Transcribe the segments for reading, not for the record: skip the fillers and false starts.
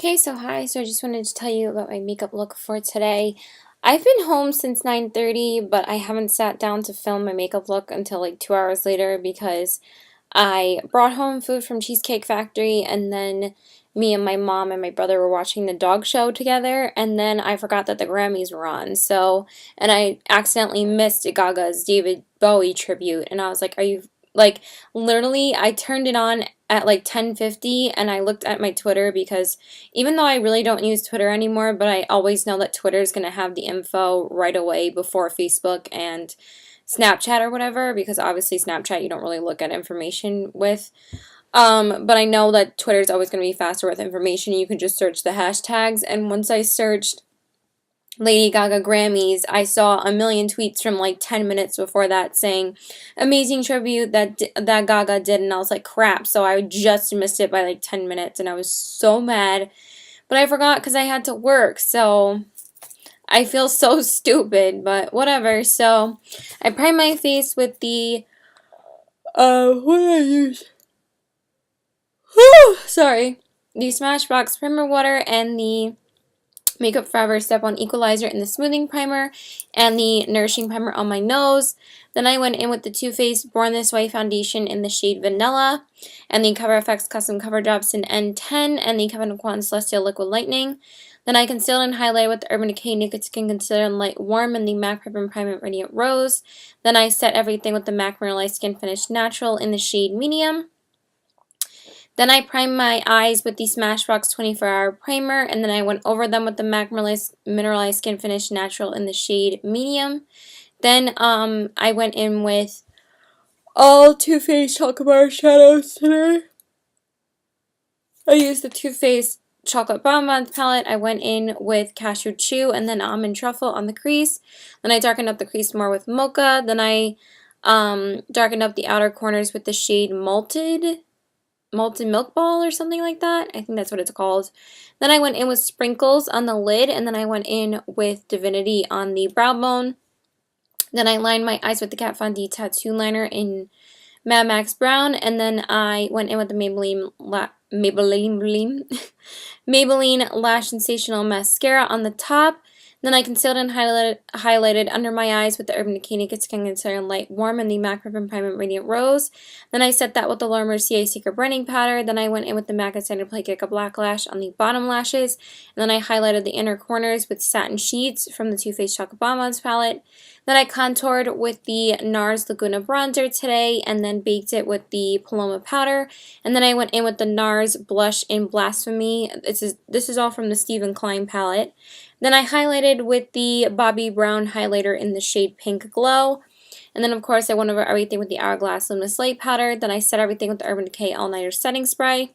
Okay, so hi. So I just wanted to tell you about my makeup look for today. I've been home since 9:30, but I haven't sat down to film my makeup look until like 2 hours later because I brought home food from Cheesecake Factory and then me and my mom and my brother were watching the dog show together and then I forgot that the Grammys were on. And I accidentally missed Gaga's David Bowie tribute and I was like, are you like literally I turned it on at like 10:50 and I looked at my Twitter because even though I really don't use Twitter anymore, but I always know that Twitter is going to have the info right away before Facebook and Snapchat or whatever, because obviously Snapchat you don't really look at information with. But I know that Twitter is always going to be faster with information. You can just search the hashtags, and once I searched Lady Gaga Grammys, I saw a million tweets from like 10 minutes before that saying amazing tribute that Gaga did, and I was like crap. So I just missed it by like 10 minutes and I was so mad. But I forgot because I had to work. So I feel so stupid, but whatever. So I prime my face with the what did I use? Whew, sorry. The Smashbox Primer Water and the Makeup Forever Step On Equalizer in the Smoothing Primer and the Nourishing Primer on my nose. Then I went in with the Too Faced Born This Way Foundation in the shade Vanilla and the Cover FX Custom Cover Drops in N10 and the Kevyn Aucoin Celestial Liquid Lightning. Then I concealed and highlighted with the Urban Decay Naked Skin Concealer in Light Warm and the MAC Prep and Prime Radiant Rose. Then I set everything with the MAC Mineralized Skin Finish Natural in the shade Medium. Then I primed my eyes with the Smashbox 24-Hour Primer, and then I went over them with the MAC Mineralized Skin Finish Natural in the shade Medium. Then I went in with all Too Faced Chocolate Bar shadows today. I used the Too Faced Chocolate Bonbons palette. I went in with Cashew Chew and then Almond Truffle on the crease. Then I darkened up the crease more with Mocha. Then I darkened up the outer corners with the shade Malted Milk Ball or something like that. I think that's what it's called. Then I went in with Sprinkles on the lid, and then I went in with Divinity on the brow bone. Then I lined my eyes with the Kat Von D Tattoo Liner in Mad Max Brown, and then I went in with the Maybelline Lash Sensational Mascara on the top. Then I concealed and highlighted under my eyes with the Urban Decay Naked Skin Concealer in Light Warm and the MAC Prep and Prime Radiant Rose. Then I set that with the Laura Mercier Secret Brightening Powder. Then I went in with the MAC Standard Play Giga Black Lash on the bottom lashes. And then I highlighted the inner corners with Satin Sheets from the Too Faced Chocolate Bonbons palette. Then I contoured with the NARS Laguna Bronzer today and then baked it with the Paloma Powder. And then I went in with the NARS Blush in Blasphemy. This is all from the Stephen Klein palette. Then I highlighted with the Bobbi Brown highlighter in the shade Pink Glow. And then, of course, I went over everything with the Hourglass Luminous Light Powder. Then I set everything with the Urban Decay All Nighter Setting Spray.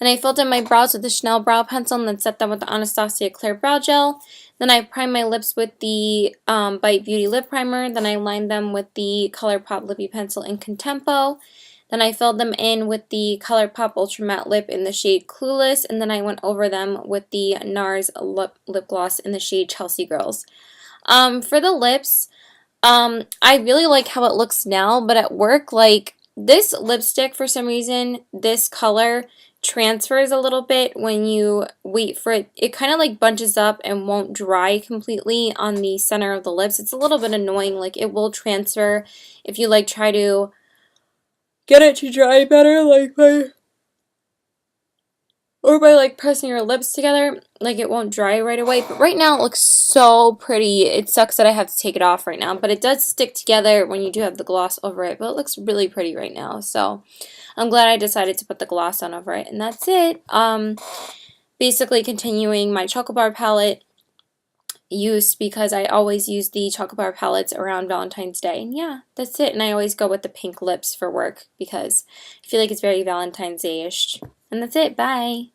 Then I filled in my brows with the Chanel Brow Pencil and then set them with the Anastasia Clear Brow Gel. Then I primed my lips with the Bite Beauty Lip Primer. Then I lined them with the ColourPop Lippy Pencil in Contempo. Then I filled them in with the ColourPop Ultra Matte Lip in the shade Clueless, and then I went over them with the NARS lip gloss in the shade Chelsea Girls. For the lips, I really like how it looks now, but at work, like, this lipstick, for some reason, this color transfers a little bit when you wait for it. It kind of like bunches up and won't dry completely on the center of the lips. It's a little bit annoying. Like, it will transfer if you like try to get it to dry better, like by like pressing your lips together, like it won't dry right away. But right now it looks so pretty. It sucks that I have to take it off right now, but it does stick together when you do have the gloss over it. But it looks really pretty right now, so I'm glad I decided to put the gloss on over it. And that's it. Basically continuing my Chocolate Bar palette use because I always use the Chocolate Bar palettes around Valentine's Day. And yeah, that's it. And I always go with the pink lips for work because I feel like it's very Valentine's Day-ish. And that's it. Bye.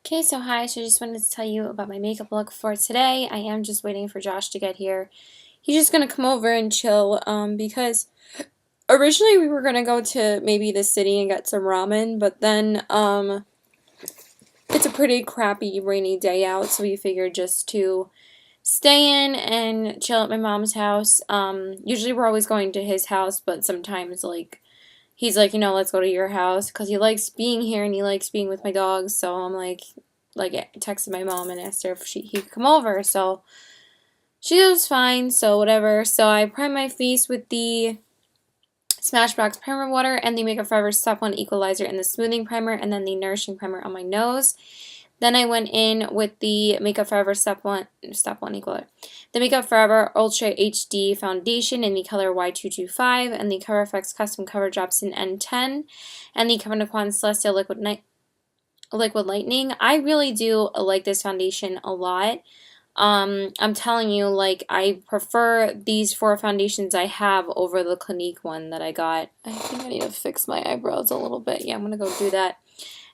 Okay, so hi. So I just wanted to tell you about my makeup look for today. I am just waiting for Josh to get here. He's just going to come over and chill because originally we were going to go to maybe the city and get some ramen, but then it's a pretty crappy rainy day out, so we figured just to stay in and chill at my mom's house. Usually we're always going to his house, but sometimes, like, he's like, you know, let's go to your house because he likes being here and he likes being with my dogs. So I'm like texted my mom and asked her if he could come over. So she was fine. So whatever. So I primed my face with the Smashbox Primer Water and the Makeup Forever Step 1 Equalizer and the Smoothing Primer, and then the Nourishing Primer on my nose. Then I went in with the Makeup Forever Step 1 Equalizer. The Makeup Forever Ultra HD Foundation in the color Y225, and the Cover FX Custom Cover Drops in N10, and the Kevyn Aucoin Celestial Liquid Lightning. I really do like this foundation a lot. I'm telling you, like, I prefer these 4 foundations I have over the Clinique one that I got. I think I need to fix my eyebrows a little bit. Yeah, I'm gonna go do that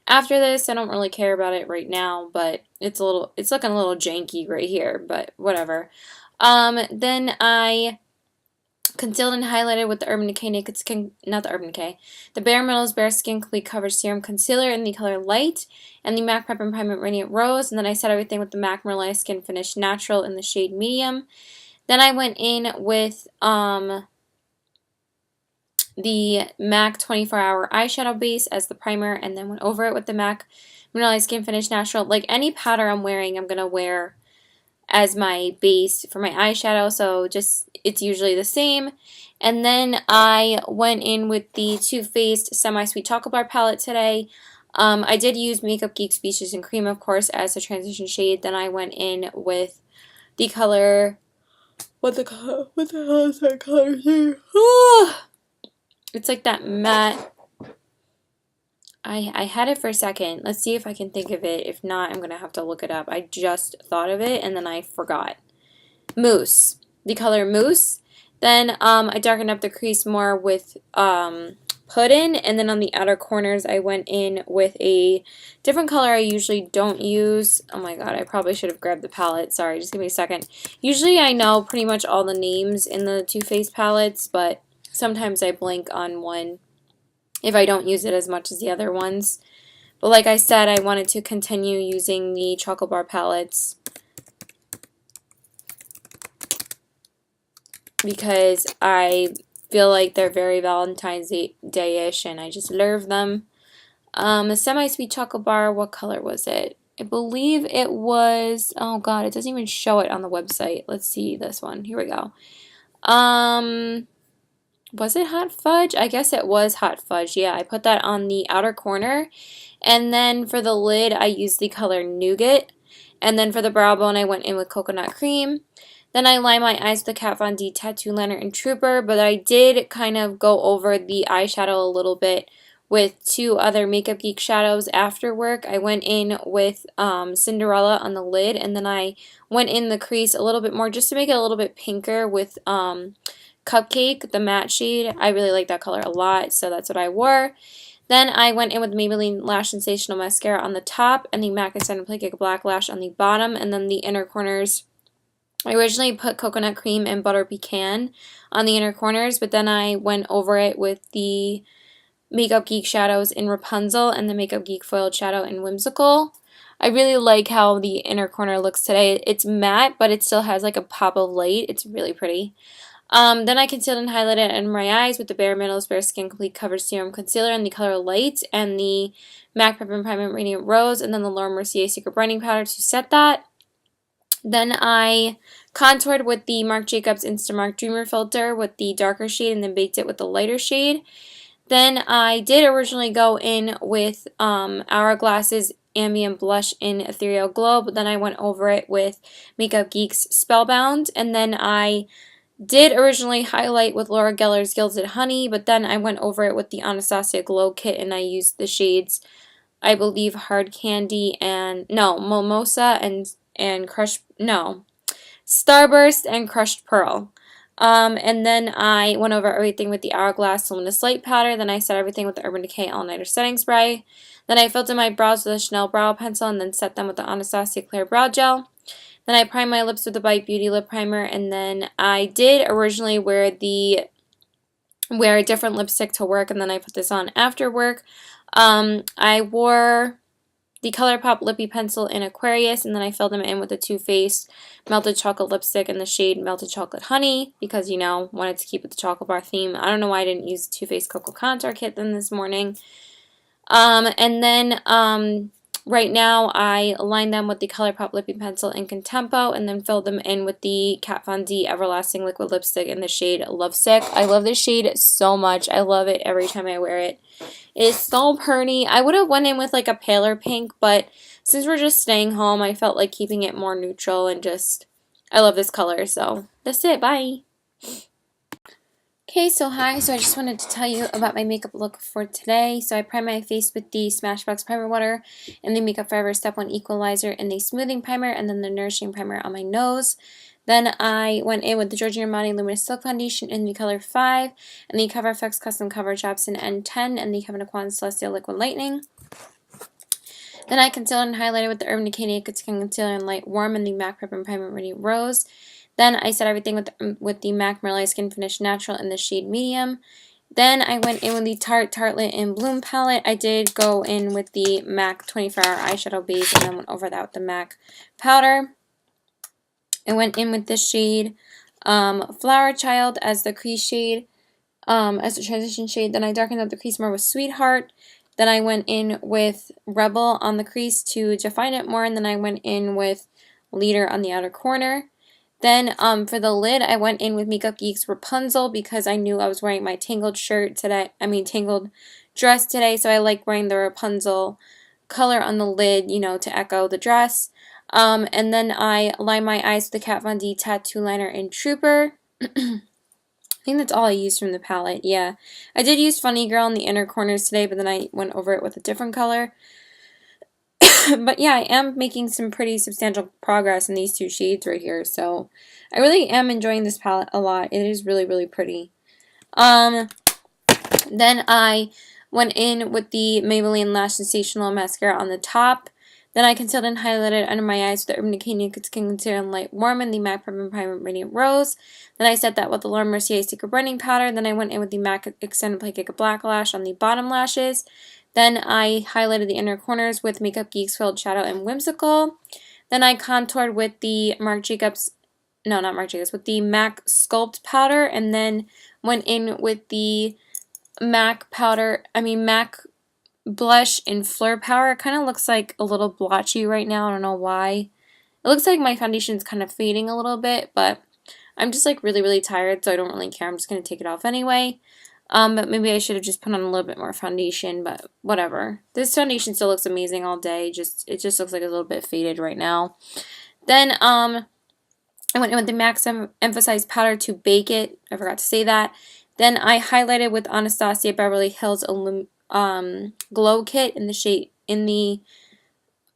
after this. I don't really care about it right now, but it's looking a little janky right here, but whatever. Then I concealed and highlighted with the Urban Decay Naked Skin, not the Urban Decay, the Bare Minerals Bare Skin Complete Coverage Serum Concealer in the color Light, and the MAC Prep and Primer Radiant Rose, and then I set everything with the MAC Merlot Skin Finish Natural in the shade Medium. Then I went in with the MAC 24-Hour Eyeshadow Base as the primer, and then went over it with the MAC Merlot Skin Finish Natural. Like, any powder I'm wearing, I'm going to wear as my base for my eyeshadow, so just it's usually the same. And then I went in with the Too Faced Semi-Sweet Chocolate Bar palette today. I did use Makeup Geek Speeches and Cream, of course, as a transition shade. Then I went in with the color, what the hell is that color here? It's like that matte. I had it for a second. Let's see if I can think of it. If not, I'm going to have to look it up. I just thought of it and then I forgot. Mousse. The color Mousse. Then I darkened up the crease more with Puddin', and then on the outer corners I went in with a different color I usually don't use. Oh my god, I probably should have grabbed the palette. Sorry, just give me a second. Usually I know pretty much all the names in the Too Faced palettes, but sometimes I blank on one if I don't use it as much as the other ones. But like I said, I wanted to continue using the Chocolate Bar palettes because I feel like they're very Valentine's Day-ish, and I just love them. The Semi-Sweet Chocolate Bar, what color was it? I believe it was, oh god, it doesn't even show it on the website. Let's see this one. Here we go. Was it Hot Fudge? I guess it was Hot Fudge. Yeah, I put that on the outer corner. And then for the lid, I used the color Nougat. And then for the brow bone, I went in with Coconut Cream. Then I lined my eyes with the Kat Von D Tattoo Liner and Trooper, but I did kind of go over the eyeshadow a little bit with 2 other Makeup Geek shadows after work. I went in with Cinderella on the lid, and then I went in the crease a little bit more just to make it a little bit pinker with Cupcake, the matte shade. I really like that color a lot, so that's what I wore. Then I went in with Maybelline Lash Sensational Mascara on the top and the MAC Extended Play Cake Black Lash on the bottom, and then the inner corners. I originally put Coconut Cream and Butter Pecan on the inner corners, but then I went over it with the Makeup Geek shadows in Rapunzel and the Makeup Geek Foiled Shadow in Whimsical. I really like how the inner corner looks today. It's matte, but it still has like a pop of light. It's really pretty. Then I concealed and highlighted under my eyes with the Bare Minerals Bare Skin Complete Coverage Serum Concealer in the color Light and the MAC Prep and Primer Radiant Rose, and then the Laura Mercier Secret Brightening Powder to set that. Then I contoured with the Marc Jacobs Instamark Dreamer Filter with the darker shade and then baked it with the lighter shade. Then I did originally go in with Hourglass's Ambient Blush in Ethereal Glow, but then I went over it with Makeup Geek's Spellbound, and then I did originally highlight with Laura Geller's Gilded Honey, but then I went over it with the Anastasia Glow Kit, and I used the shades, I believe, Hard Candy and, no, Mimosa and Crushed, no, Starburst and Crushed Pearl. And then I went over everything with the Hourglass Luminous Light Powder, then I set everything with the Urban Decay All Nighter Setting Spray. Then I filled in my brows with a Chanel Brow Pencil and then set them with the Anastasia Clear Brow Gel. Then I primed my lips with the Bite Beauty Lip Primer, and then I did originally wear a different lipstick to work, and then I put this on after work. I wore the ColourPop Lippy Pencil in Aquarius, and then I filled them in with the Too Faced Melted Chocolate Lipstick in the shade Melted Chocolate Honey, because, you know, wanted to keep with the chocolate bar theme. I don't know why I didn't use the Too Faced Cocoa Contour Kit then this morning. And then right now I lined them with the ColourPop Lippy Pencil in Contempo, and then filled them in with the Kat Von D Everlasting Liquid Lipstick in the shade Lovesick. I love this shade so much. I love it every time I wear it. It is so pretty. I would have went in with like a paler pink, but since we're just staying home, I felt like keeping it more neutral, and just, I love this color. So that's it. Bye. Okay, so hi. So I just wanted to tell you about my makeup look for today. So I primed my face with the Smashbox Primer Water and the Makeup Forever Step 1 Equalizer and the Smoothing Primer, and then the Nourishing Primer on my nose. Then I went in with the Giorgio Armani Luminous Silk Foundation in the color 5, and the Cover FX Custom Cover Drops in N10, and the Kevyn Aucoin Celestial Liquid Lightning. Then I concealed and highlighted with the Urban Decay Naked Skin Concealer in Light Warm and the MAC Prep and Primer Radiant Rose. Then I set everything with the MAC Merlot Skin Finish Natural in the shade Medium. Then I went in with the Tarte Tartelette in Bloom palette. I did go in with the MAC 24-Hour Eyeshadow Base, and then went over that with the MAC Powder. I went in with this shade, Flower Child, as the crease shade, as the transition shade. Then I darkened up the crease more with Sweetheart. Then I went in with Rebel on the crease to define it more, and then I went in with Leader on the outer corner. Then for the lid, I went in with Makeup Geek's Rapunzel, because I knew I was wearing my tangled tangled dress today, so I like wearing the Rapunzel color on the lid, you know, to echo the dress. And then I lined my eyes with the Kat Von D Tattoo Liner in Trooper. I think that's all I used from the palette, yeah. I did use Funny Girl in the inner corners today, but then I went over it with a different color. But yeah, I am making some pretty substantial progress in these two shades right here, so I really am enjoying this palette a lot. It is really, really pretty. Then I went in with the Maybelline Lash Sensational Mascara on the top. Then I concealed and highlighted under my eyes with the Urban Decay Naked Skin Concealer in Light Warm and the MAC Prep and Primer Radiant Rose. Then I set that with the Laura Mercier Secret Blending Powder. Then I went in with the MAC Extended Play Cake Black Lash on the bottom lashes. Then I highlighted the inner corners with Makeup Geek's Filled Shadow and Whimsical. Then I contoured with the with the MAC Sculpt Powder, and then went in with the MAC blush in Fleur Power. It kind of looks like a little blotchy right now. I don't know why. It looks like my foundation's kind of fading a little bit, but I'm just like really, really tired, so I don't really care. I'm just going to take it off anyway. But maybe I should have just put on a little bit more foundation, but whatever. This foundation still looks amazing all day. It just looks like a little bit faded right now. Then I went in with the MAC Emphasized Powder to bake it. I forgot to say that. Then I highlighted with Anastasia Beverly Hills Glow Kit in the shade,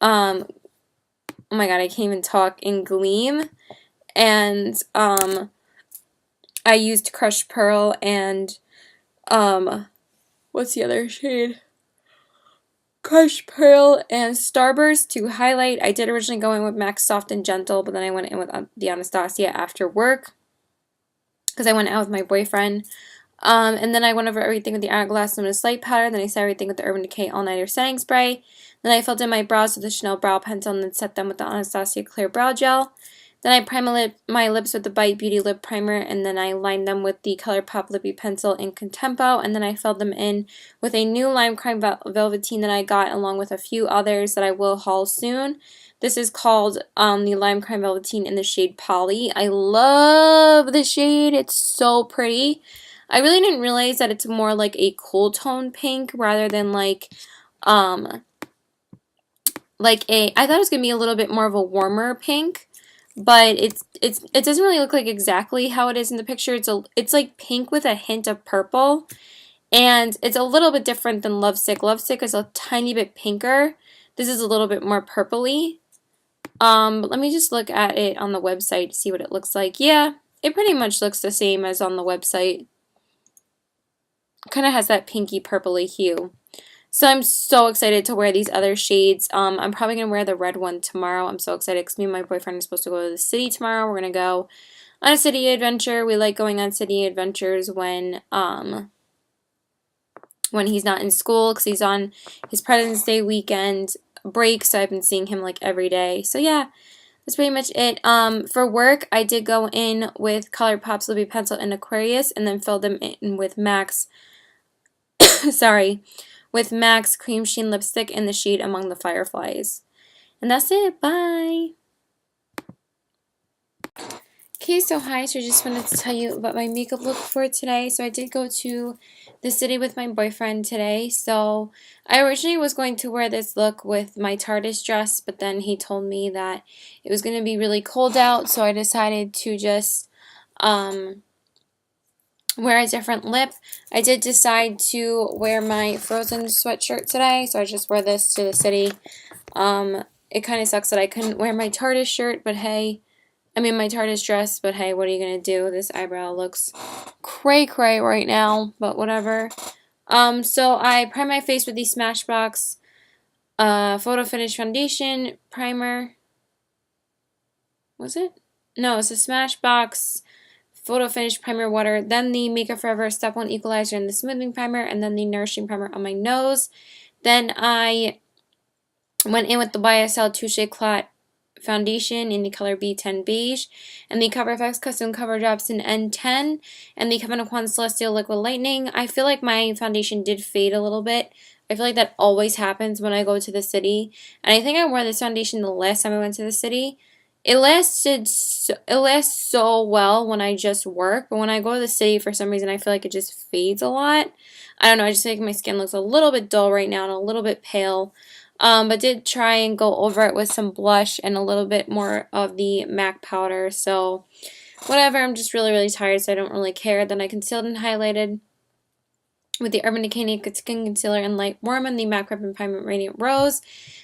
oh my god, I can't even talk, in Gleam. And I used Crushed Pearl and what's the other shade? Crushed Pearl and Starburst to highlight. I did originally go in with MAC Soft and Gentle, but then I went in with the Anastasia after work, because I went out with my boyfriend. And then I went over everything with the Hourglass Luminous Light Powder. Then I set everything with the Urban Decay All Nighter Setting Spray. Then I filled in my brows with the Chanel Brow Pencil, and then set them with the Anastasia Clear Brow Gel. Then I primed my lips with the Bite Beauty Lip Primer, and then I lined them with the ColourPop Lippy Pencil in Contempo, and then I filled them in with a new Lime Crime Velveteen that I got, along with a few others that I will haul soon. This is called the Lime Crime Velveteen in the shade Polly. I love the shade. It's so pretty. I really didn't realize that it's more like a cool tone pink rather than like I thought it was going to be a little bit more of a warmer pink. But it doesn't really look like exactly how it is in the picture. It's like pink with a hint of purple, and it's a little bit different than Lovesick. Lovesick is a tiny bit pinker. This is a little bit more purpley. But let me just look at it on the website to see what it looks like. Yeah, it pretty much looks the same as on the website. Kind of has that pinky purpley hue. So I'm so excited to wear these other shades. I'm probably going to wear the red one tomorrow. I'm so excited because me and my boyfriend are supposed to go to the city tomorrow. We're going to go on a city adventure. We like going on city adventures when he's not in school, because he's on his President's Day weekend break, so I've been seeing him like every day. So yeah, that's pretty much it. For work, I did go in with ColourPop's Libby Pencil and Aquarius, and then filled them in with MAC's, sorry, with MAC's Cream Sheen Lipstick in the shade Among the Fireflies. And that's it. Bye! Okay, so hi, so I just wanted to tell you about my makeup look for today. So I did go to the city with my boyfriend today. So I originally was going to wear this look with my TARDIS dress, but then he told me that it was going to be really cold out, so I decided to just wear a different lip. I did decide to wear my Frozen sweatshirt today, so I just wore this to the city. It kind of sucks that I couldn't wear my TARDIS shirt, but hey, I mean my TARDIS dress, but hey, what are you going to do? This eyebrow looks cray-cray right now, but whatever. So I primed my face with the Smashbox Photo Finish Foundation Primer. Was it? No, it's the Smashbox Photo Finish Primer Water, then the Makeup Forever Step 1 Equalizer and the Smoothing Primer, and then the Nourishing Primer on my nose. Then I went in with the YSL Touche Clot Foundation in the color B10 Beige, and the CoverFX Custom Cover Drops in N10, and the Kevyn Aucoin Celestial Liquid Lightning. I feel like my foundation did fade a little bit. I feel like that always happens when I go to the city, and I think I wore this foundation the last time I went to the city. It lasts so well when I just work, but when I go to the city, for some reason, I feel like it just fades a lot. I don't know, I just feel like my skin looks a little bit dull right now and a little bit pale. But did try and go over it with some blush and a little bit more of the MAC powder. So, whatever, I'm just really, really tired, so I don't really care. Then I concealed and highlighted with the Urban Decay Naked Skin Concealer in Light Warm and the MAC Rep and Primer Radiant Rose.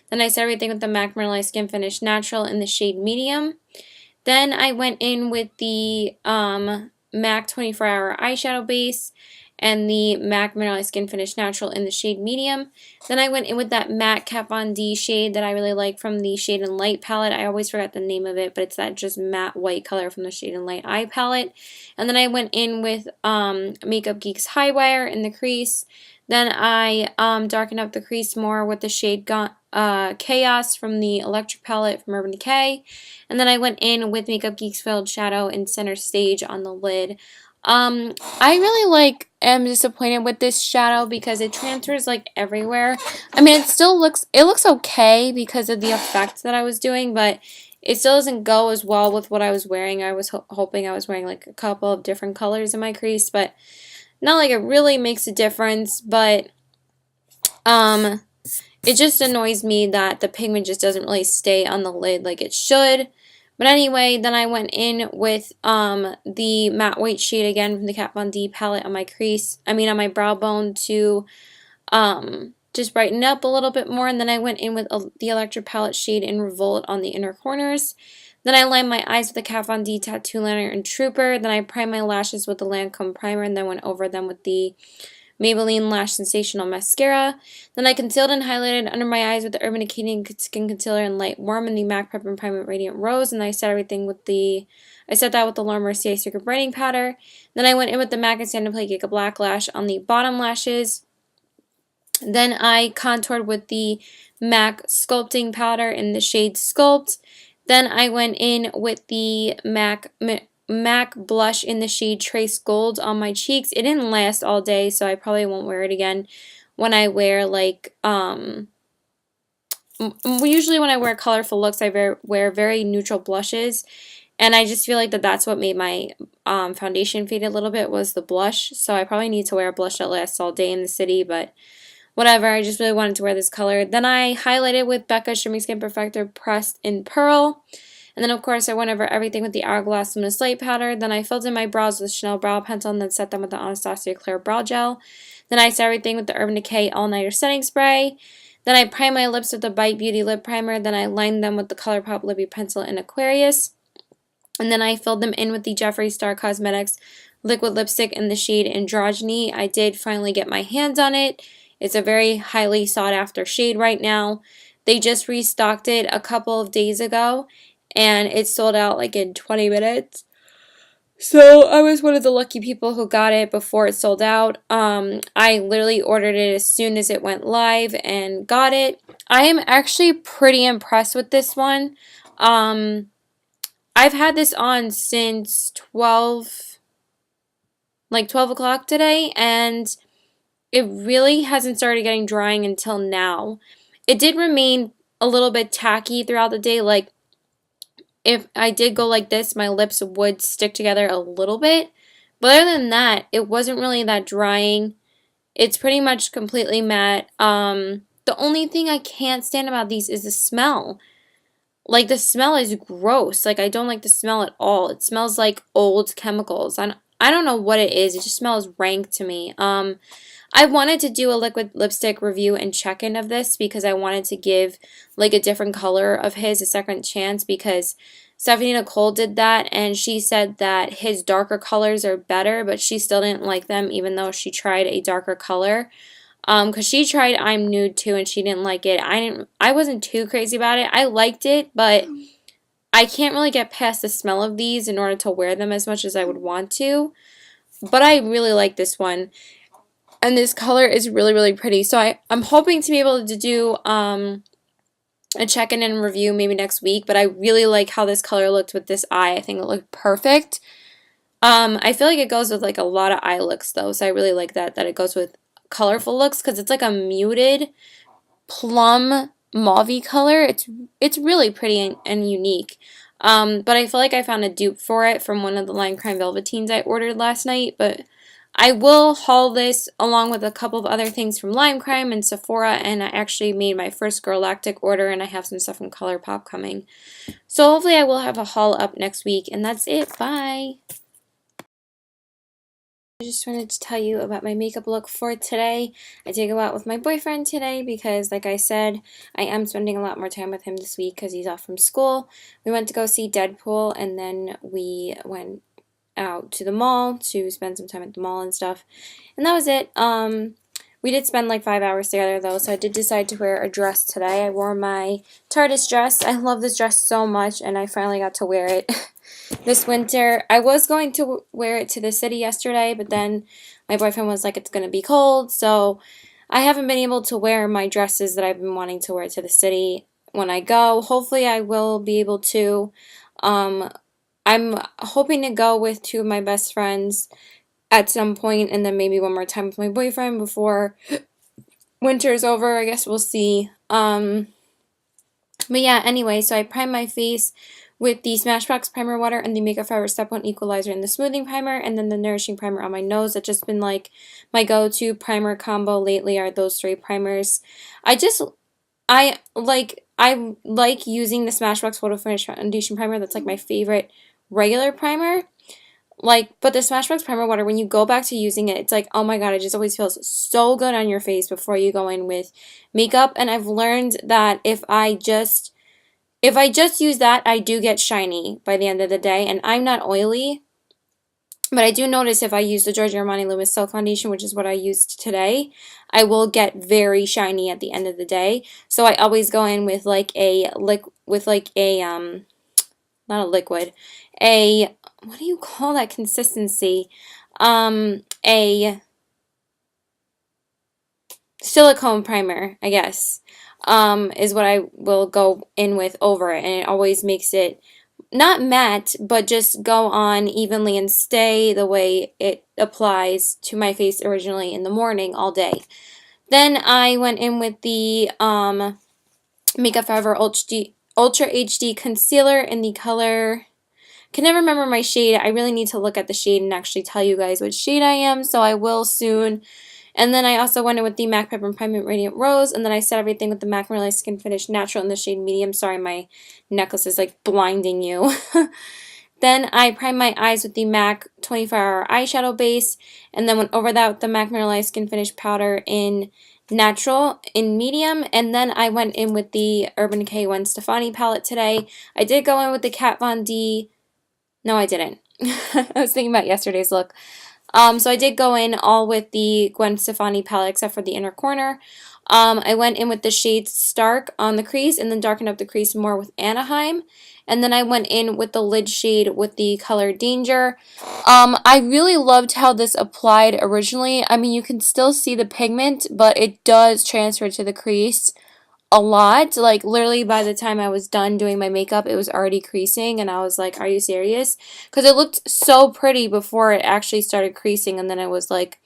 Then I set everything with the MAC Mineralized Skin Finish Natural in the shade Medium. Then I went in with the MAC 24-Hour Eyeshadow Base and the MAC Mineralized Skin Finish Natural in the shade Medium. Then I went in with that matte Kat Von D shade that I really like from the Shade and Light palette. I always forget the name of it, but it's that just matte white color from the Shade and Light eye palette. And then I went in with Makeup Geek's High Wire in the crease. Then I darkened up the crease more with the shade Chaos from the Electric palette from Urban Decay. And then I went in with Makeup Geek's Veiled Shadow in Center Stage on the lid. I really am disappointed with this shadow because it transfers like everywhere. I mean, it looks okay because of the effect that I was doing, but it still doesn't go as well with what I was wearing. I was hoping I was wearing like a couple of different colors in my crease, but not like it really makes a difference, but it just annoys me that the pigment just doesn't really stay on the lid like it should. But anyway, then I went in with the matte white shade again from the Kat Von D palette on my crease, on my brow bone to just brighten up a little bit more. And then I went in with the Electric palette shade in Revolt on the inner corners. Then I lined my eyes with the Kat Von D Tattoo Liner in Trooper. Then I primed my lashes with the Lancome primer and then went over them with the Maybelline Lash Sensational Mascara. Then I concealed and highlighted under my eyes with the Urban Decay Skin Concealer in Light Warm and the MAC Prep and Primer Radiant Rose. And I set everything with I set that with the Laura Mercier Secret Brightening Powder. Then I went in with the MAC and Stand and Play Giga Black Lash on the bottom lashes. Then I contoured with the MAC Sculpting Powder in the shade Sculpt. Then I went in with the MAC blush in the shade Trace Gold on my cheeks. It didn't last all day, so I probably won't wear it again when I wear usually when I wear colorful looks, I wear very neutral blushes, and I just feel like that's what made my foundation fade a little bit, was the blush. So I probably need to wear a blush that lasts all day in the city, but whatever, I just really wanted to wear this color. Then I highlighted with Becca Shimmy Skin Perfector Pressed in Pearl. And then, of course, I went over everything with the Hourglass Luminous Light Powder. Then I filled in my brows with Chanel Brow Pencil and then set them with the Anastasia Clear Brow Gel. Then I set everything with the Urban Decay All Nighter Setting Spray. Then I primed my lips with the Bite Beauty Lip Primer. Then I lined them with the ColourPop Lippy Pencil in Aquarius. And then I filled them in with the Jeffree Star Cosmetics Liquid Lipstick in the shade Androgyny. I did finally get my hands on it. It's a very highly sought after shade right now. They just restocked it a couple of days ago, and it sold out like in 20 minutes. So I was one of the lucky people who got it before it sold out. I literally ordered it as soon as it went live and got it. I am actually pretty impressed with this one. Um, I've had this on since 12 o'clock today, and it really hasn't started getting drying until now. It did remain a little bit tacky throughout the day. Like, if I did go like this, my lips would stick together a little bit. But other than that, it wasn't really that drying. It's pretty much completely matte. The only thing I can't stand about these is the smell. Like, the smell is gross. Like, I don't like the smell at all. It smells like old chemicals. I don't know what it is. It just smells rank to me. I wanted to do a liquid lipstick review and check-in of this because I wanted to give like a different color of his a second chance, because Stephanie Nicole did that and she said that his darker colors are better, but she still didn't like them even though she tried a darker color. Because she tried I'm Nude too and she didn't like it. I wasn't too crazy about it. I liked it, but I can't really get past the smell of these in order to wear them as much as I would want to. But I really like this one. And this color is really, really pretty. So I'm hoping to be able to do a check-in and review maybe next week. But I really like how this color looked with this eye. I think it looked perfect. I feel like it goes with like a lot of eye looks though. So I really like that it goes with colorful looks because it's like a muted plum mauve color. It's really pretty and unique. But I feel like I found a dupe for it from one of the Lime Crime Velveteens I ordered last night. But I will haul this along with a couple of other things from Lime Crime and Sephora, and I actually made my first Girlactic order, and I have some stuff from ColourPop coming. So hopefully I will have a haul up next week, and that's it. Bye! I just wanted to tell you about my makeup look for today. I did go out with my boyfriend today because, like I said, I am spending a lot more time with him this week because he's off from school. We went to go see Deadpool, and then we went out to the mall to spend some time at the mall and stuff. And that was it. We did spend like 5 hours together though, so I did decide to wear a dress today. I wore my TARDIS dress. I love this dress so much, and I finally got to wear it this winter. I was going to wear it to the city yesterday, but then my boyfriend was like, it's going to be cold, so I haven't been able to wear my dresses that I've been wanting to wear to the city when I go. Hopefully I will be able to. I'm hoping to go with two of my best friends at some point, and then maybe one more time with my boyfriend before winter's over. I guess we'll see. But yeah, anyway, so I primed my face with the Smashbox Primer Water and the Makeup Forever Step 1 Equalizer and the Smoothing Primer, and then the Nourishing Primer on my nose. That's just been like my go-to primer combo lately are those three primers. I like using the Smashbox Photo Finish Foundation Primer. That's like my favorite regular primer. But the Smashbox Primer Water, when you go back to using it, it's like, oh my god, it just always feels so good on your face before you go in with makeup. And I've learned that if I just use that, I do get shiny by the end of the day. And I'm not oily, but I do notice if I use the Giorgio Armani Luminous Silk Foundation, which is what I used today, I will get very shiny at the end of the day. So I always go in with like a not a liquid, what do you call that consistency? A silicone primer, I guess, is what I will go in with over it, and it always makes it not matte, but just go on evenly and stay the way it applies to my face originally in the morning all day. Then I went in with the Makeup Forever Ultra HD Concealer in the color, can never remember my shade. I really need to look at the shade and actually tell you guys what shade I am, so I will soon. And then I also went in with the MAC Pepper and Primer Radiant Rose, and then I set everything with the MAC Realized Skin Finish Natural in the shade Medium. Sorry, my necklace is like blinding you. Then I primed my eyes with the MAC 24-Hour Eyeshadow Base, and then went over that with the MAC Realized Skin Finish Powder in Natural in Medium, and then I went in with the Urban Decay Gwen Stefani palette today. I did go in with the Kat Von D. No, I didn't. I was thinking about yesterday's look. So I did go in all with the Gwen Stefani palette except for the inner corner. I went in with the shades Stark on the crease and then darkened up the crease more with Anaheim. And then I went in with the lid shade with the color Danger. I really loved how this applied originally. I mean, you can still see the pigment, but it does transfer to the crease a lot. Like, literally by the time I was done doing my makeup, it was already creasing, and I was like, are you serious? Because it looked so pretty before it actually started creasing, and then I was like,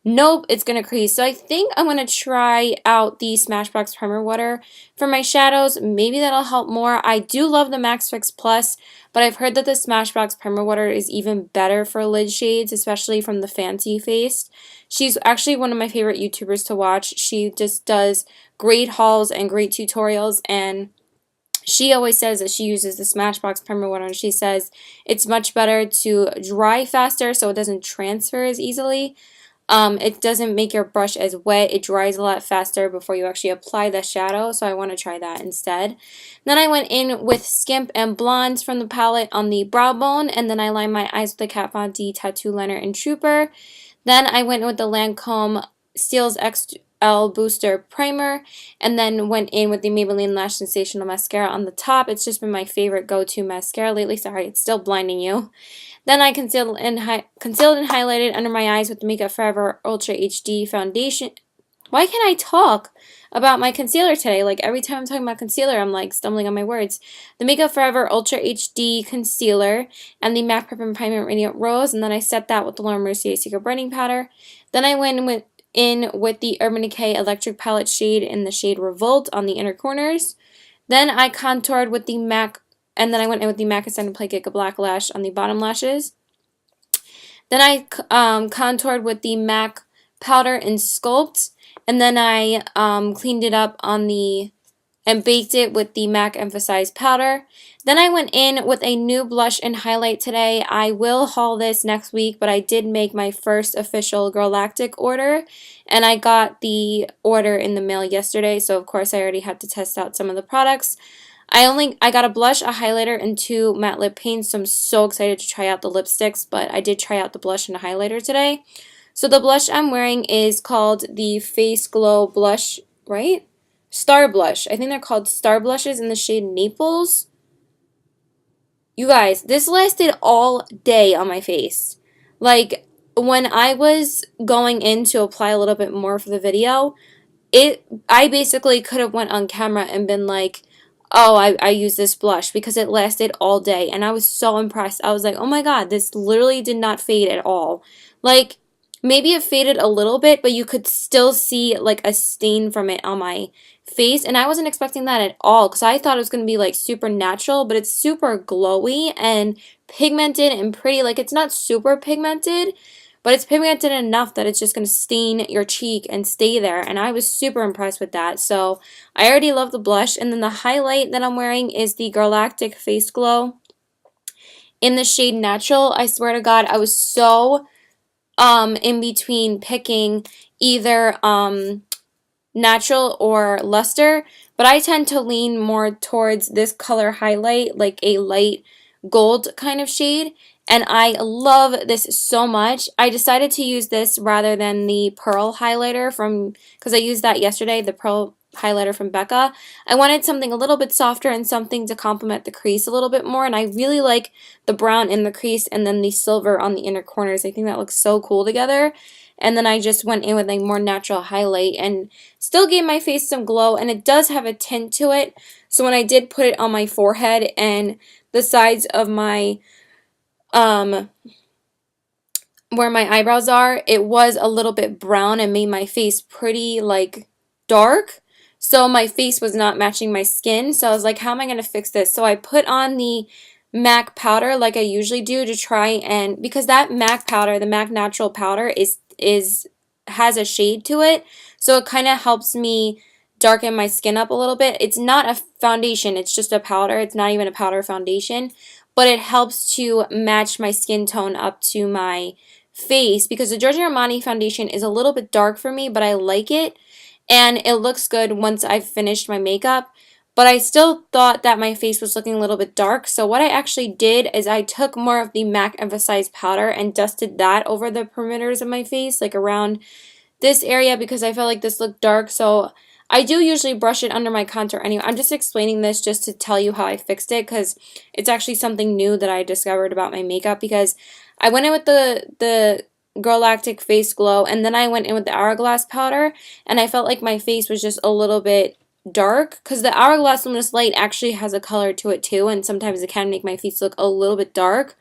nope, it's going to crease. So I think I'm going to try out the Smashbox Primer Water for my shadows. Maybe that'll help more. I do love the Max Fix Plus, but I've heard that the Smashbox Primer Water is even better for lid shades, especially from the Fancy Face. She's actually one of my favorite YouTubers to watch. She just does great hauls and great tutorials, and she always says that she uses the Smashbox Primer Water, and she says it's much better to dry faster so it doesn't transfer as easily. It doesn't make your brush as wet. It dries a lot faster before you actually apply the shadow, so I want to try that instead. Then I went in with Skimp and Blondes from the palette on the brow bone, and then I lined my eyes with the Kat Von D Tattoo Liner in Trooper. Then I went with the Lancome Steals XL Booster Primer, and then went in with the Maybelline Lash Sensational Mascara on the top. It's just been my favorite go-to mascara lately. Sorry, it's still blinding you. Then I concealed and highlighted under my eyes with the Makeup Forever Ultra HD Foundation. Why can't I talk about my concealer today? Like, every time I'm talking about concealer, I'm like stumbling on my words. The Makeup Forever Ultra HD Concealer and the MAC Prep and Primer Radiant Rose, and then I set that with the Laura Mercier Secret Brightening Powder. Then I went in with the Urban Decay Electric Palette shade in the shade Revolt on the inner corners. Then I contoured with the MAC, and then I went in with the MAC Extended Play Giga Black Lash on the bottom lashes. Then I contoured with the MAC powder in Sculpt, and then I cleaned it up on the, and baked it with the MAC Emphasized powder. Then I went in with a new blush and highlight today. I will haul this next week, but I did make my first official Girlactic order, and I got the order in the mail yesterday, so of course I already had to test out some of the products. I got a blush, a highlighter, and 2 matte lip paints, so I'm so excited to try out the lipsticks, but I did try out the blush and the highlighter today. So the blush I'm wearing is called the Face Glow Blush, right? Star Blush. I think they're called Star Blushes in the shade Naples. You guys, this lasted all day on my face. Like, when I was going in to apply a little bit more for the video, I basically could have went on camera and been like, oh, I use this blush, because it lasted all day, and I was so impressed. I was like, oh my god, this literally did not fade at all. Like, maybe it faded a little bit, but you could still see like a stain from it on my face, and I wasn't expecting that at all, because I thought it was going to be like super natural, but it's super glowy and pigmented and pretty. Like, it's not super pigmented, but it's pigmented enough that it's just going to stain your cheek and stay there, and I was super impressed with that. So I already love the blush, and then the highlight that I'm wearing is the Girlactic Face Glow in the shade Natural. I swear to God, I was so in between picking either Natural or Luster, but I tend to lean more towards this color highlight, like a light gold kind of shade, and I love this so much. I decided to use this rather than the Pearl highlighter because I used that yesterday, the Pearl highlighter from Becca. I wanted something a little bit softer and something to complement the crease a little bit more, and I really like the brown in the crease and then the silver on the inner corners. I think that looks so cool together. And then I just went in with a more natural highlight and still gave my face some glow, and it does have a tint to it. So when I did put it on my forehead and the sides of my where my eyebrows are, it was a little bit brown and made my face pretty like dark. So my face was not matching my skin. So I was like, how am I going to fix this? So I put on the MAC powder like I usually do to try, and because that MAC powder, the MAC Natural powder has a shade to it, so it kind of helps me darken my skin up a little bit. It's not a foundation, it's just a powder. It's not even a powder foundation, but it helps to match my skin tone up to my face, because the Giorgio Armani foundation is a little bit dark for me, but I like it, and it looks good once I've finished my makeup. But I still thought that my face was looking a little bit dark, so what I actually did is I took more of the MAC Emphasized powder and dusted that over the perimeters of my face, like around this area because I felt like this looked dark, so I do usually brush it under my contour anyway. I'm just explaining this just to tell you how I fixed it because it's actually something new that I discovered about my makeup, because I went in with the Galactic Face Glow, and then I went in with the Hourglass powder, and I felt like my face was just a little bit dark because the Hourglass Luminous Light actually has a color to it too, and sometimes it can make my face look a little bit dark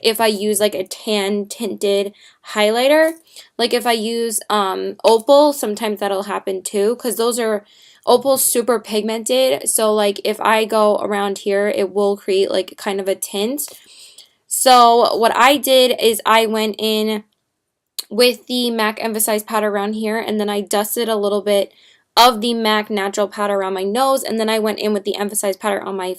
if I use like a tan tinted highlighter. Like if I use Opal, sometimes that'll happen too, because those are Opal's super pigmented, so like if I go around here it will create like kind of a tint. So what I did is I went in with the MAC Emphasized powder around here, and then I dusted a little bit of the MAC Natural powder around my nose, and then I went in with the Emphasized powder on my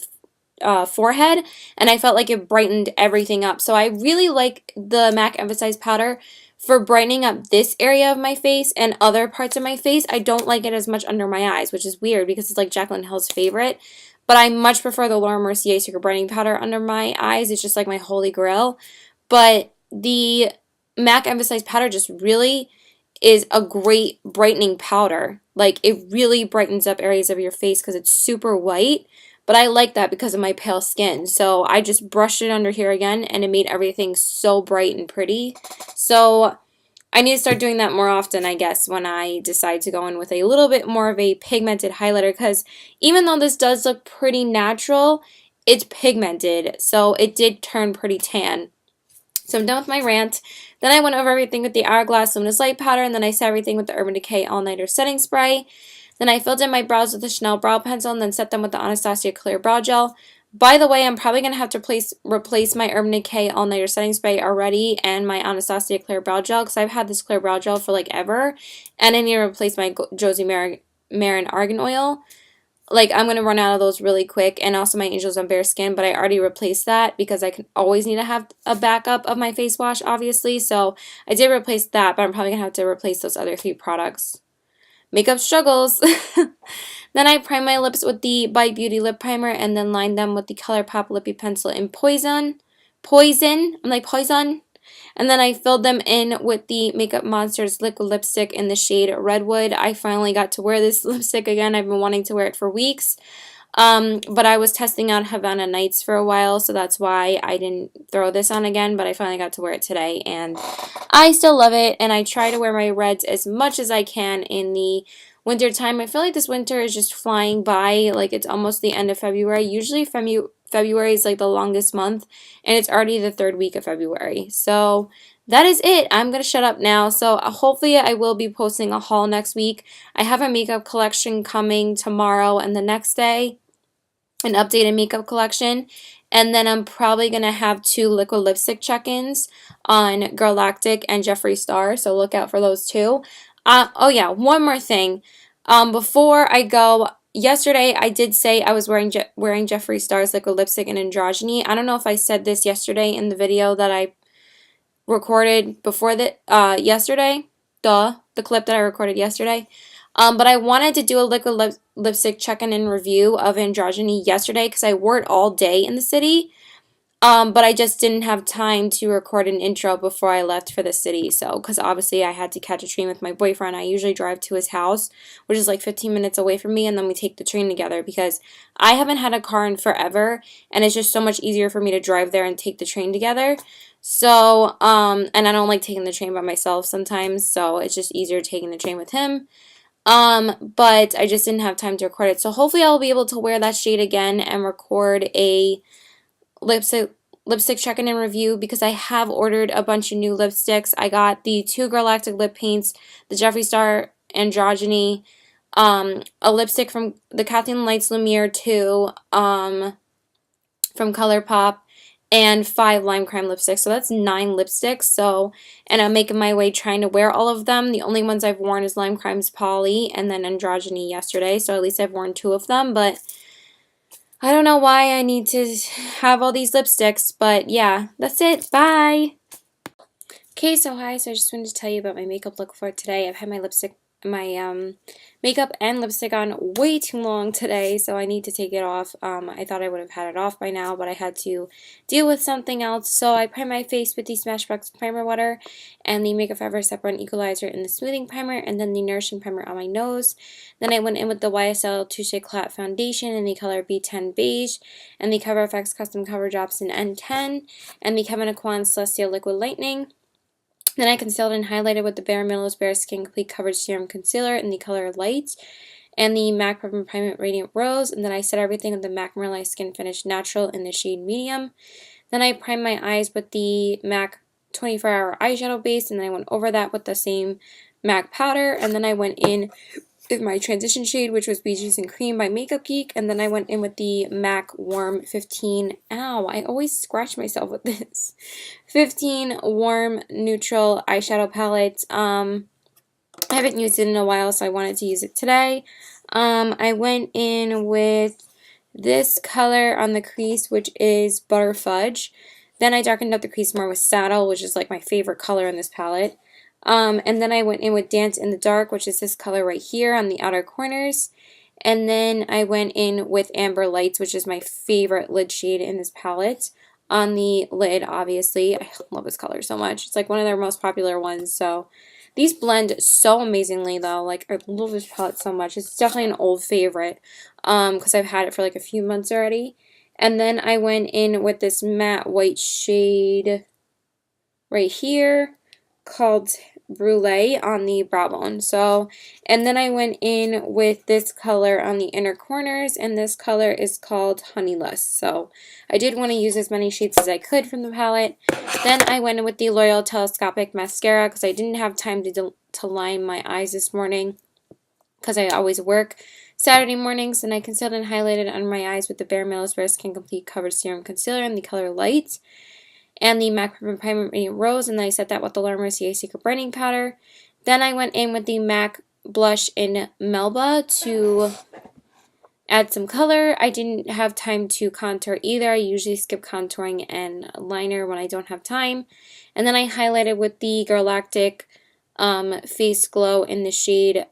forehead, and I felt like it brightened everything up. So I really like the MAC Emphasized powder for brightening up this area of my face and other parts of my face. I don't like it as much under my eyes, which is weird because it's like Jaclyn Hill's favorite, but I much prefer the Laura Mercier Secret Brightening Powder under my eyes. It's just like my holy grail. But the MAC Emphasized powder just really is a great brightening powder. Like, it really brightens up areas of your face because it's super white, but I like that because of my pale skin. So I just brushed it under here again, and it made everything so bright and pretty. So I need to start doing that more often, I guess, when I decide to go in with a little bit more of a pigmented highlighter, because even though this does look pretty natural, it's pigmented, so it did turn pretty tan. So I'm done with my rant. Then I went over everything with the Hourglass Luminous Light Powder, and then I set everything with the Urban Decay All Nighter Setting Spray. Then I filled in my brows with the Chanel Brow Pencil, and then set them with the Anastasia Clear Brow Gel. By the way, I'm probably going to have to replace my Urban Decay All Nighter Setting Spray already and my Anastasia Clear Brow Gel, because I've had this Clear Brow Gel for like ever, and I need to replace my Josie Marin Argan Oil. Like, I'm going to run out of those really quick, and also my Angels on Bare Skin, but I already replaced that because I can always need to have a backup of my face wash, obviously, so I did replace that, but I'm probably going to have to replace those other 3 products. Makeup struggles! Then I primed my lips with the Bite Beauty Lip Primer, and then lined them with the ColourPop Lippy Pencil in Poison. I'm like, Poison? And then I filled them in with the Makeup Monsters liquid lipstick in the shade Redwood. I finally got to wear this lipstick again. I've been wanting to wear it for weeks. But I was testing out Havana Nights for a while, so that's why I didn't throw this on again, but I finally got to wear it today, and I still love it, and I try to wear my reds as much as I can in the winter time. I feel like this winter is just flying by, like it's almost the end of February. Usually February is like the longest month, and it's already the 3rd week of February. So that is it. I'm going to shut up now. So hopefully I will be posting a haul next week. I have a makeup collection coming tomorrow and the next day, an updated makeup collection. And then I'm probably going to have 2 liquid lipstick check-ins on Galactic and Jeffree Star, so look out for those too. Oh yeah, one more thing. Before I go, yesterday I did say I was wearing Jeffree Star's liquid lipstick in Androgyny. I don't know if I said this yesterday in the video that I recorded before yesterday. The clip that I recorded yesterday. But I wanted to do a liquid lipstick check-in and review of Androgyny yesterday because I wore it all day in the city. But I just didn't have time to record an intro before I left for the city. So, because obviously I had to catch a train with my boyfriend. I usually drive to his house, which is like 15 minutes away from me, and then we take the train together because I haven't had a car in forever, and it's just so much easier for me to drive there and take the train together. So, and I don't like taking the train by myself sometimes, so it's just easier taking the train with him. But I just didn't have time to record it. So hopefully I'll be able to wear that shade again and record a lipstick check-in and review because I have ordered a bunch of new lipsticks. I got the 2 Galactic lip paints, the Jeffree Star Androgyny, a lipstick from the Kathleen Lights Lumiere 2 from ColourPop, and 5 Lime Crime lipsticks. So that's 9 lipsticks. So, and I'm making my way trying to wear all of them. The only ones I've worn is Lime Crime's Polly and then Androgyny yesterday. So at least I've worn 2 of them, but I don't know why I need to have all these lipsticks, but yeah, that's it. Bye! Okay, so hi. So I just wanted to tell you about my makeup look for today. I've had my my makeup and lipstick on way too long today, so I need to take it off. I thought I would have had it off by now, but I had to deal with something else. So I primed my face with the Smashbox Primer Water and the Makeup Forever Step 1 Equalizer in the Smoothing Primer, and then the Nourishing Primer on my nose. Then I went in with the YSL Touche Éclat Foundation in the color B10 Beige, and the Cover FX Custom Cover Drops in N10, and the Kevyn Aucoin Celestial Liquid Lightning. Then I concealed and highlighted with the Bare Minerals Bare Skin Complete Coverage Serum Concealer in the color Light, and the MAC Prep and Primate Radiant Rose, and then I set everything with the MAC Mineralized Skin Finish Natural in the shade Medium. Then I primed my eyes with the MAC 24-Hour Eyeshadow Base, and then I went over that with the same MAC powder, and then I went in with my transition shade, which was Beaches and Cream by Makeup Geek, and then I went in with the MAC Warm 15, ow, I always scratch myself with this, 15 Warm Neutral Eyeshadow Palette. I haven't used it in a while, so I wanted to use it today. I went in with this color on the crease, which is Butter Fudge. Then I darkened up the crease more with Saddle, which is like my favorite color in this palette. And then I went in with Dance in the Dark, which is this color right here on the outer corners. And then I went in with Amber Lights, which is my favorite lid shade in this palette, on the lid, obviously. I love this color so much. It's like one of their most popular ones. So these blend so amazingly, though. Like, I love this palette so much. It's definitely an old favorite because I've had it for like a few months already. And then I went in with this matte white shade right here called Brulee on the brow bone. So, and then I went in with this color on the inner corners, and this color is called Honey Lust. So I did want to use as many shades as I could from the palette. Then I went in with the L'Oreal Telescopic Mascara because I didn't have time to line my eyes this morning because I always work Saturday mornings, and I concealed and highlighted under my eyes with the Bare Minerals Bare Skin Complete Coverage Serum Concealer in the color Light, and the MAC Prep and Primate Radiant Rose, and then I set that with the Laura Mercier Secret Brightening Powder. Then I went in with the MAC Blush in Melba to add some color. I didn't have time to contour either. I usually skip contouring and liner when I don't have time. And then I highlighted with the Galactic Face Glow in the shade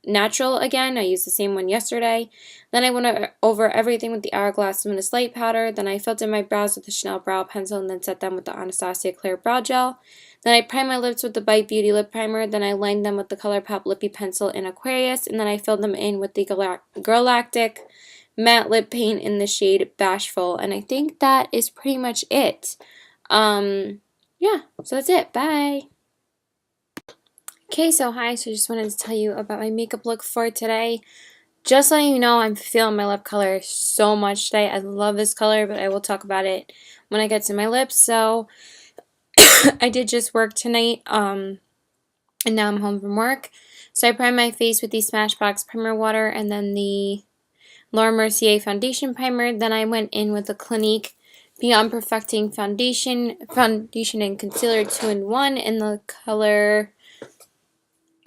Natural again. I used the same one yesterday. Then I went over everything with the Hourglass Luminous Light Powder. Then I filled in my brows with the Chanel Brow Pencil and then set them with the Anastasia Clear Brow Gel. Then I primed my lips with the Bite Beauty Lip Primer. Then I lined them with the ColourPop Lippy Pencil in Aquarius. And then I filled them in with the Galactic Matte Lip Paint in the shade Bashful. And I think that is pretty much it. Yeah, so that's it. Bye. Okay, so hi, so I just wanted to tell you about my makeup look for today. Just letting you know, I'm feeling my lip color so much today. I love this color, but I will talk about it when I get to my lips. So, I did just work tonight, and now I'm home from work. So I primed my face with the Smashbox Primer Water and then the Laura Mercier Foundation Primer. Then I went in with the Clinique Beyond Perfecting Foundation and Concealer 2-in-1 in the color,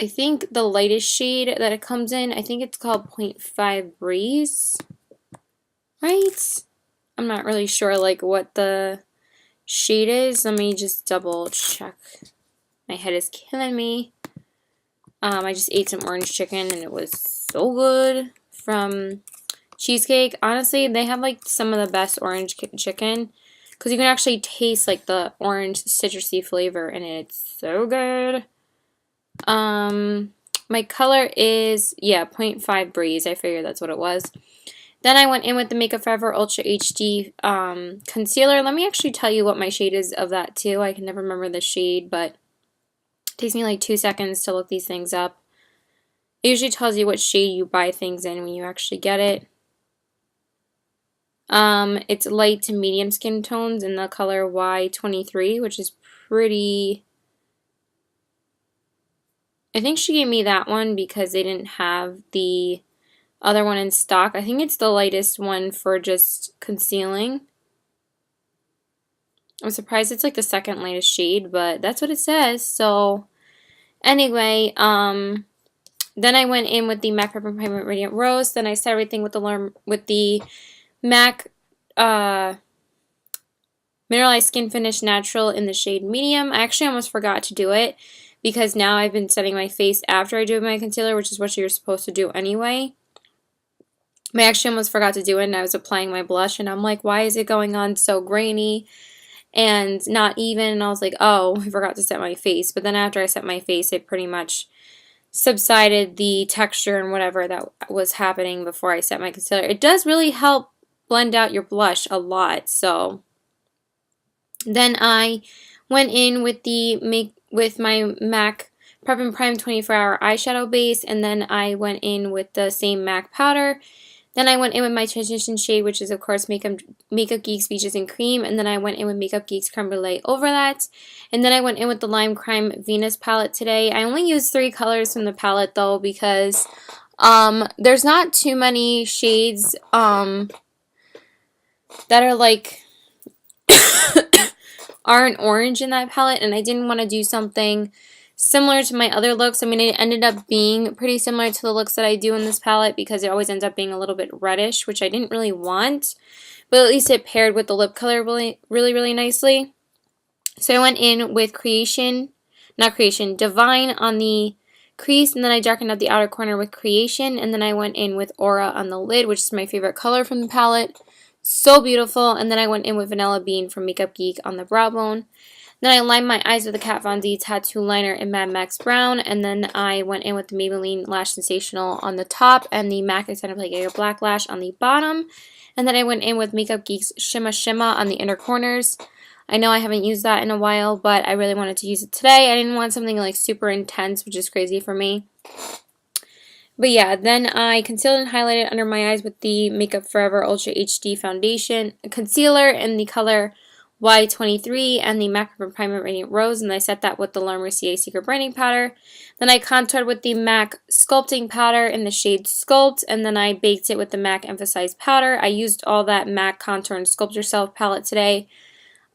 I think the lightest shade that it comes in, I think it's called 0.5 Breeze, right? I'm not really sure like what the shade is. Let me just double check. My head is killing me. I just ate some orange chicken and it was so good from Cheesecake. Honestly, they have like some of the best orange chicken because you can actually taste like the orange citrusy flavor in it. It's so good. My color is, yeah, 0.5 Breeze. I figured that's what it was. Then I went in with the Makeup Forever Ultra HD concealer. Let me actually tell you what my shade is of that too. I can never remember the shade, but it takes me like 2 seconds to look these things up. It usually tells you what shade you buy things in when you actually get it. It's light to medium skin tones in the color Y23, which is pretty... I think she gave me that one because they didn't have the other one in stock. I think it's the lightest one for just concealing. I'm surprised it's like the second lightest shade, but that's what it says. So anyway, then I went in with the MAC Prep and Primate Radiant Rose. Then I set everything with the MAC Mineralized Skin Finish Natural in the shade Medium. I actually almost forgot to do it because now I've been setting my face after I do my concealer, which is what you're supposed to do anyway. I actually almost forgot to do it, and I was applying my blush, and I'm like, why is it going on so grainy and not even? And I was like, oh, I forgot to set my face. But then after I set my face, it pretty much subsided the texture and whatever that was happening before I set my concealer. It does really help blend out your blush a lot. So then I went in with my MAC Prep and Prime 24-hour eyeshadow base, and then I went in with the same MAC powder. Then I went in with my transition shade, which is, of course, Makeup Geeks Beaches and Cream. And then I went in with Makeup Geeks Creme Brulee over that. And then I went in with the Lime Crime Venus palette today. I only used 3 colors from the palette, though, because there's not too many shades that are like aren't orange in that palette. And I didn't want to do something similar to my other looks. I mean, it ended up being pretty similar to the looks that I do in this palette because it always ends up being a little bit reddish, which I didn't really want. But at least it paired with the lip color really nicely. So I went in with Divine on the crease, and then I darkened out the outer corner with Creation, and then I went in with Aura on the lid, which is my favorite color from the palette. So beautiful. And then I went in with Vanilla Bean from Makeup Geek on the brow bone. Then I lined my eyes with the Kat Von D Tattoo Liner in Mad Max Brown, and then I went in with the Maybelline Lash Sensational on the top and the MAC Extended Play Gear Black Lash on the bottom. And then I went in with Makeup Geek's Shimma Shimma on the inner corners. I know I haven't used that in a while, but I really wanted to use it today. I didn't want something like super intense, which is crazy for me. But yeah, then I concealed and highlighted under my eyes with the Makeup Forever Ultra HD Foundation Concealer in the color Y23 and the MAC Primer Radiant Rose, and I set that with the Laura Mercier Secret Brightening Powder. Then I contoured with the MAC Sculpting Powder in the shade Sculpt, and then I baked it with the MAC Emphasized Powder. I used all that MAC Contour and Sculpt Yourself palette today.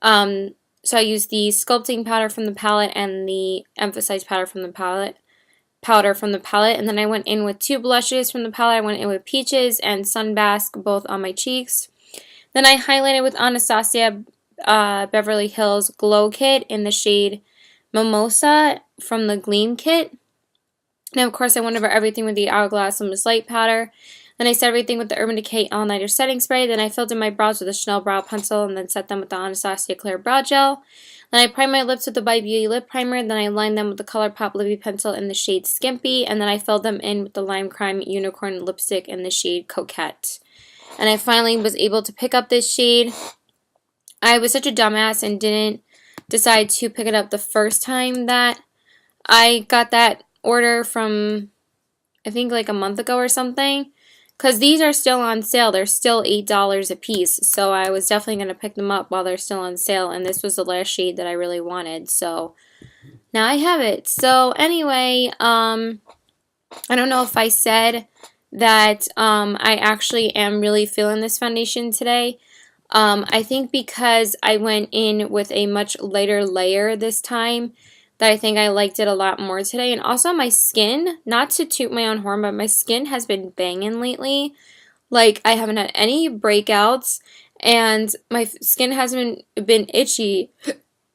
So I used the Sculpting Powder from the palette and the Emphasized Powder from the palette. And then I went in with 2 blushes from the palette. I went in with Peaches and Sunbask, both on my cheeks. Then I highlighted with Anastasia Beverly Hills Glow Kit in the shade Mimosa from the Gleam Kit. And of course I went over everything with the Hourglass Luminous Light Powder. Then I set everything with the Urban Decay All Nighter Setting Spray. Then I filled in my brows with a Chanel Brow Pencil and then set them with the Anastasia Clear Brow Gel. Then I primed my lips with the By Beauty Lip Primer. Then I lined them with the ColourPop Lippy Pencil in the shade Skimpy. And then I filled them in with the Lime Crime Unicorn Lipstick in the shade Coquette. And I finally was able to pick up this shade. I was such a dumbass and didn't decide to pick it up the first time that I got that order from, I think, like a month ago or something. Because these are still on sale. They're still $8 a piece. So I was definitely going to pick them up while they're still on sale. And this was the last shade that I really wanted. So now I have it. So anyway, I don't know if I said that I actually am really feeling this foundation today. I think because I went in with a much lighter layer this time, that I think I liked it a lot more today. And also my skin, not to toot my own horn, but my skin has been banging lately. Like, I haven't had any breakouts, and my skin hasn't been itchy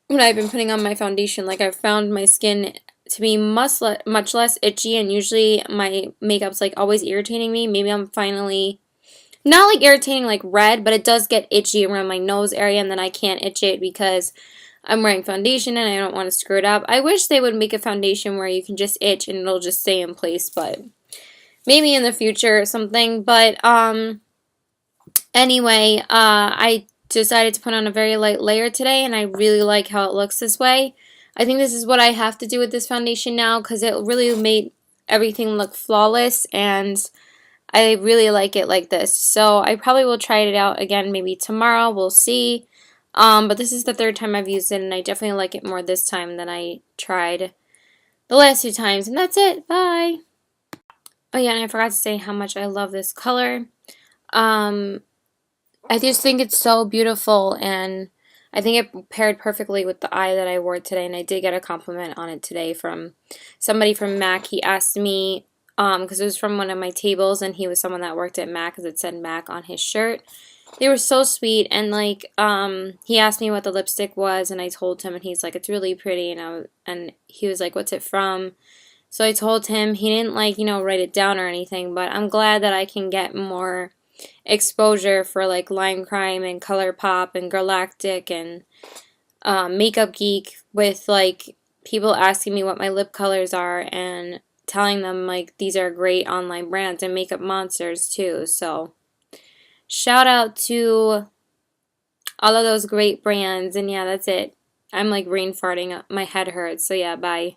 when I've been putting on my foundation. Like, I've found my skin to be much less itchy, and usually my makeup's like always irritating me. Maybe I'm finally... not like irritating like red, but it does get itchy around my nose area, and then I can't itch it because I'm wearing foundation and I don't want to screw it up. I wish they would make a foundation where you can just itch and it'll just stay in place, but maybe in the future or something. But anyway, I decided to put on a very light layer today, and I really like how it looks this way. I think this is what I have to do with this foundation now because it really made everything look flawless, and I really like it like this. So I probably will try it out again maybe tomorrow. We'll see. But this is the 3rd time I've used it, and I definitely like it more this time than I tried the last 2 times. And that's it. Bye! Oh yeah, and I forgot to say how much I love this color. I just think it's so beautiful, and I think it paired perfectly with the eye that I wore today, and I did get a compliment on it today from somebody from MAC. He asked me, because it was from one of my tables, and he was someone that worked at MAC because it said MAC on his shirt. They were so sweet, and like he asked me what the lipstick was, and I told him, and he's like, it's really pretty, and he was like, what's it from? So I told him. He didn't like, write it down or anything, but I'm glad that I can get more exposure for like Lime Crime and ColourPop and Galactic and Makeup Geek with like people asking me what my lip colors are and telling them like these are great online brands and Makeup Monsters too. So shout out to all of those great brands. And yeah, that's it. I'm like brain farting. My head hurts. So yeah, bye.